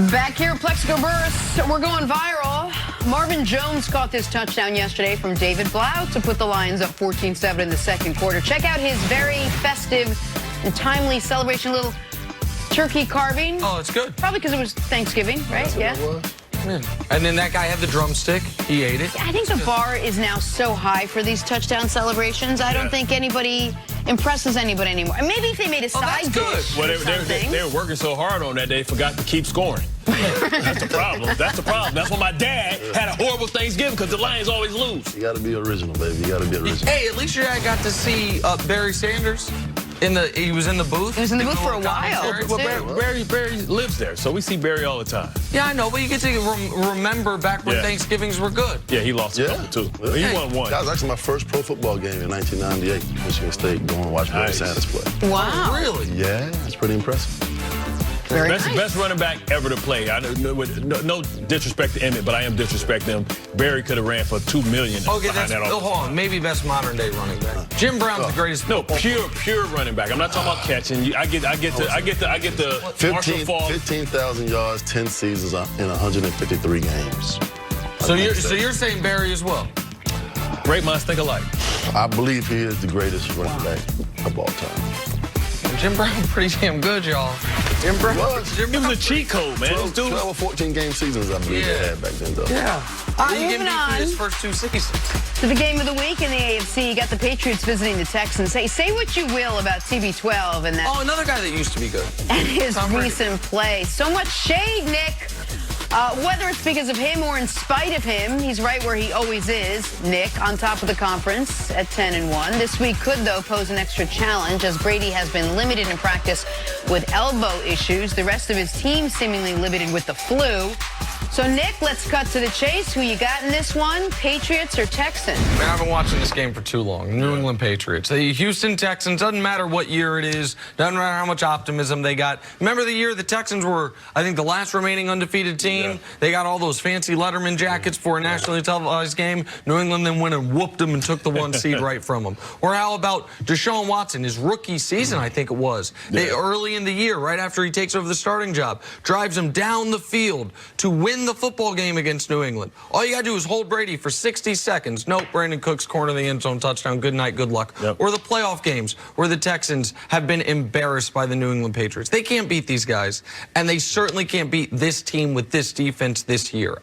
Back here at Plexico Burris, we're going viral. Marvin Jones caught this touchdown yesterday from David Blau to put the Lions up 14-7 in the second quarter. Check out his very festive and timely celebration, little turkey carving. Oh, it's good. Probably because it was Thanksgiving, right? Yeah. And then that guy had the drumstick. He ate it. I think the bar is now so high for these touchdown celebrations. I don't think anybody impresses anybody anymore. And maybe if they made a side dish. Well, they were working so hard on that they forgot to keep scoring. That's the problem. That's the problem. That's why my dad had a horrible Thanksgiving, because the Lions always lose. You got to be original, baby. You got to be original. Hey, at least your dad got to see Barry Sanders. He was in the booth. He was in the booth for a while. Well, Barry lives there, so we see Barry all the time. Yeah, I know, but you get to remember back when Thanksgivings were good. Yeah, he lost a couple, too. He won one. That was actually my first pro football game in 1998. Michigan State, going to watch Barry Sanders play. Wow. Really? Yeah, it's pretty impressive. Best running back ever to play. No disrespect to Emmett, but I am disrespecting him. Barry could have ran for $2 million. Okay, hold on. Maybe best modern day running back. Jim Brown's the greatest. No, pure running back. I'm not talking about catching. I get the 15,000 yards, 10 seasons in 153 games. So you're saying Barry as well? Great minds think alike. I believe he is the greatest running back of all time. Jim Brown pretty damn good, y'all. Jim Brown was a cheat code, man. 12 or 14 game seasons, I believe they had back then, though. Yeah. Moving on his first two seasons. To the game of the week in the AFC, you got the Patriots visiting the Texans. Say what you will about TB12 and that. Oh, another guy that used to be good. And his recent play. So much shade, Nick. Whether it's because of him or in spite of him, he's right where he always is, Nick, on top of the conference at 10-1. This week could, though, pose an extra challenge, as Brady has been limited in practice with elbow issues. The rest of his team seemingly limited with the flu. So, Nick, let's cut to the chase. Who you got in this one, Patriots or Texans? Man, I've been watching this game for too long. New England Patriots. The Houston Texans, doesn't matter what year it is, doesn't matter how much optimism they got. Remember the year the Texans were, I think, the last remaining undefeated team? Yeah. They got all those fancy Letterman jackets for a nationally televised game. New England then went and whooped them and took the one seed right from them. Or how about Deshaun Watson, his rookie season, I think it was. They, early in the year, right after he takes over the starting job, drives him down the field to win the football game against New England. All you got to do is hold Brady for 60 seconds. Nope, Brandon Cooks, corner of the end zone, touchdown, good night, good luck. Or the playoff games where the Texans have been embarrassed by the New England Patriots. They can't beat these guys, and they certainly can't beat this team with this defense this year.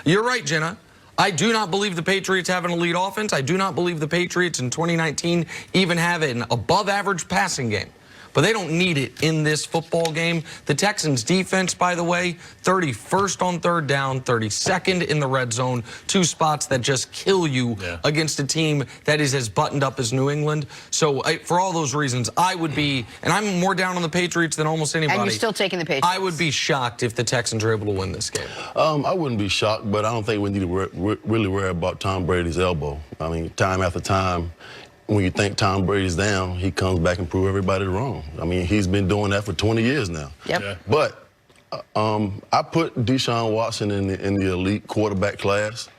You're right, Jenna. I do not believe the Patriots have an elite offense. I do not believe the Patriots in 2019 even have an above-average passing game. But they don't need it in this football game. The Texans' defense, by the way, 31st on third down, 32nd in the red zone, two spots that just kill you against a team that is as buttoned up as New England. So for all those reasons, I would be, and I'm more down on the Patriots than almost anybody. And you're still taking the Patriots. I would be shocked if the Texans are able to win this game. I wouldn't be shocked, but I don't think we need to really worry about Tom Brady's elbow. I mean, time after time, when you think Tom Brady's down, he comes back and proves everybody wrong. I mean, he's been doing that for 20 years now. But I put Deshaun Watson in the elite quarterback class.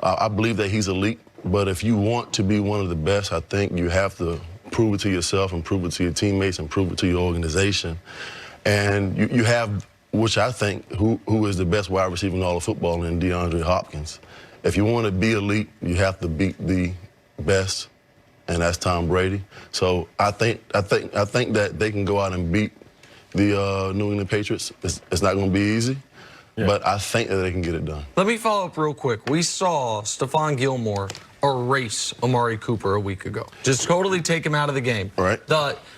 I believe that he's elite. But if you want to be one of the best, I think you have to prove it to yourself and prove it to your teammates and prove it to your organization. And you have, which I think, who is the best wide receiver in all of football in DeAndre Hopkins. If you want to be elite, you have to beat the best, and that's Tom Brady. So I think that they can go out and beat the New England Patriots. It's not going to be easy, but I think that they can get it done. Let me follow up real quick. We saw Stephon Gilmore erase Amari Cooper a week ago. Just totally take him out of the game. Right.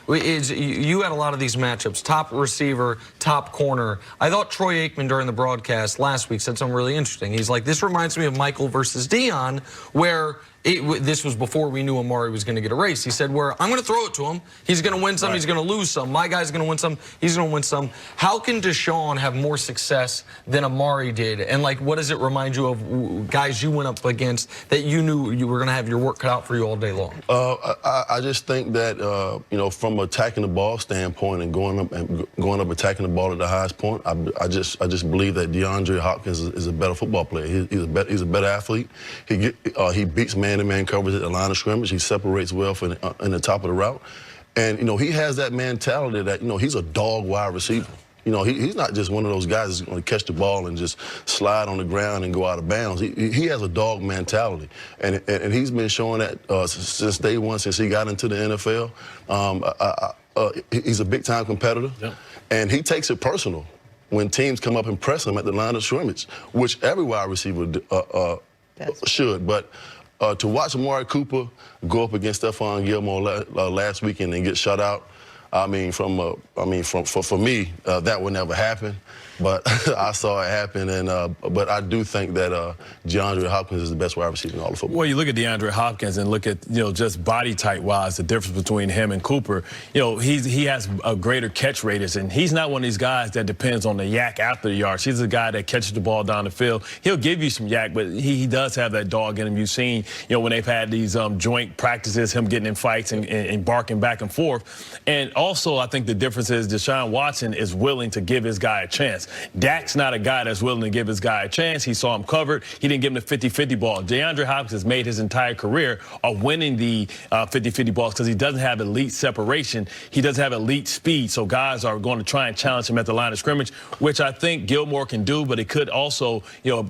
You had a lot of these matchups, top receiver, top corner. I thought Troy Aikman during the broadcast last week said something really interesting. He's like, this reminds me of Michael versus Dion, where this was before we knew Amari was going to get erased. He said, where I'm going to throw it to him. He's going to win some. He's going to lose some. My guy's going to win some. He's going to win some. How can Deshaun have more success than Amari did? And, like, what does it remind you of guys you went up against that you knew you were going to have your work cut out for you all day long? I just think that, you know, from attacking the ball standpoint and going up attacking the ball at the highest point, I just believe that DeAndre Hopkins is a better football player. He's a better athlete. He beats man-to-man coverage at the line of scrimmage. He separates well in the top of the route. And, you know, he has that mentality that, you know, he's a dog wide receiver. You know, he's not just one of those guys that's going to catch the ball and just slide on the ground and go out of bounds. He has a dog mentality, and he's been showing that since day one, since he got into the NFL. He's a big-time competitor, and he takes it personal when teams come up and press him at the line of scrimmage, which every wide receiver should. But to watch Amari Cooper go up against Stephon Gilmore last weekend and get shut out, for me, that would never happen. But I saw it happen, and but I do think that DeAndre Hopkins is the best wide receiver in all of football. Well, you look at DeAndre Hopkins and look at, just body type wise, the difference between him and Cooper. He has a greater catch radius, and he's not one of these guys that depends on the yak after the yards. He's a guy that catches the ball down the field. He'll give you some yak, but he does have that dog in him. You've seen, when they've had these joint practices, him getting in fights and barking back and forth. And also, I think the difference is Deshaun Watson is willing to give his guy a chance. Dak's not a guy that's willing to give his guy a chance. He saw him covered. He didn't give him the 50-50 ball. DeAndre Hopkins has made his entire career of winning the 50-50 balls because he doesn't have elite separation. He doesn't have elite speed. So guys are going to try and challenge him at the line of scrimmage, which I think Gilmore can do, but it could also,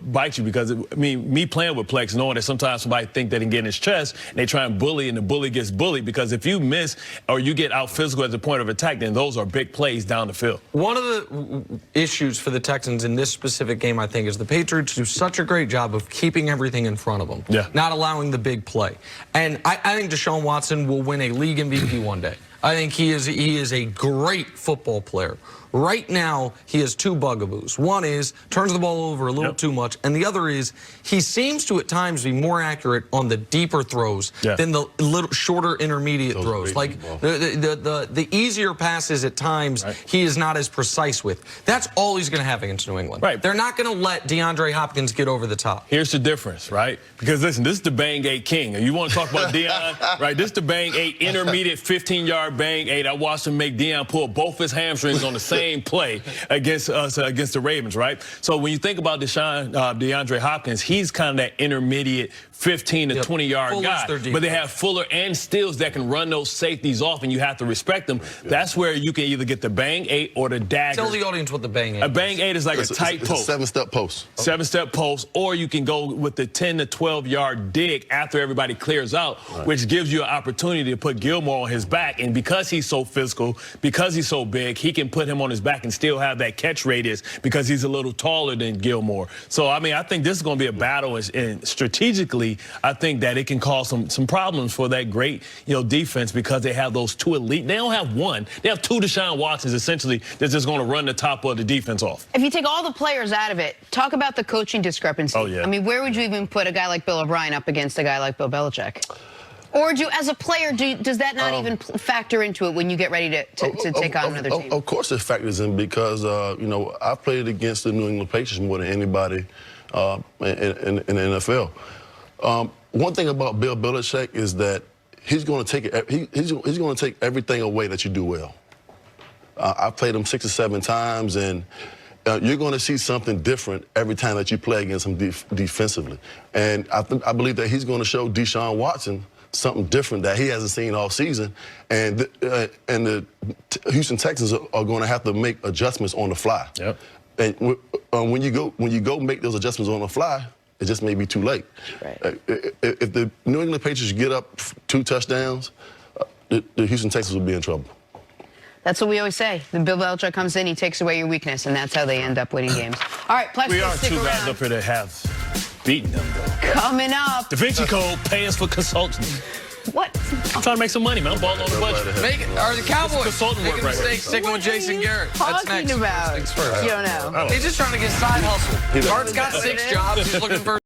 bite you because, me playing with Plex, knowing that sometimes somebody think they can get in his chest, and they try and bully, and the bully gets bullied because if you miss or you get out physical at the point of attack, then those are big plays down the field. One of the issues for the Texans in this specific game, I think, is the Patriots do such a great job of keeping everything in front of them, not allowing the big play. And I think Deshaun Watson will win a league MVP one day. I think he is a great football player. Right now, he has two bugaboos. One is turns the ball over a little too much, and the other is he seems to at times be more accurate on the deeper throws than the little shorter intermediate throws. Like the easier passes at times, he is not as precise with. That's all he's going to have against New England. They're not going to let DeAndre Hopkins get over the top. Here's the difference, right? Because listen, this is the Bang 8 king. You want to talk about Deion, right? This is the Bang 8 intermediate 15-yard Bang 8. I watched him make Deion pull both his hamstrings on the same play against us, against the Ravens, right? So when you think about DeAndre Hopkins, he's kind of that intermediate 15 to 20-yard guy. But they have Fuller and Stills that can run those safeties off, and you have to respect them. That's where you can either get the Bang 8 or the dagger. Tell the audience what the Bang 8 is. A Bang 8 is like a tight post. It's a 7-step post. 7-step post, or you can go with the 10 to 12-yard dig after everybody clears out, which gives you an opportunity to put Gilmore on his back. And because he's so physical, because he's so big, he can put him on his back and still have that catch radius because he's a little taller than Gilmore. So, I think this is going to be a battle, and strategically, I think that it can cause some problems for that great, defense because they have those two elite. They don't have one. They have two Deshaun Watsons, essentially, that's just going to run the top of the defense off. If you take all the players out of it, talk about the coaching discrepancy. Where would you even put a guy like Bill O'Brien up against a guy like Bill Belichick? Or as a player, does that not even factor into it when you get ready to take on another team? Of course it factors in because, I've played against the New England Patriots more than anybody in the NFL. One thing about Bill Belichick is that he's going to take he's going to take everything away that you do well. I've played him 6 or 7 times, and you're going to see something different every time that you play against him defensively. And I believe that he's going to show Deshaun Watson something different that he hasn't seen all season, and the Houston Texans are going to have to make adjustments on the fly. And when you go make those adjustments on the fly, it just may be too late. If the New England Patriots get up 2 touchdowns, the Houston Texans will be in trouble. That's what we always say. When Bill Belichick comes in, he takes away your weakness, and that's how they end up winning games. All right, Plex, we are stick 2 around. guys up here that have beaten them, though. Coming up. Da Vinci Code, pay us for consulting. What? I'm trying to make some money, man. I'm balling on the budget. Are the Cowboys consulting work making right mistakes sticking with Jason Garrett? That's Talking next. about? First. You don't know. He's just trying to get side hustle. Bart's got 6 jobs. He's looking for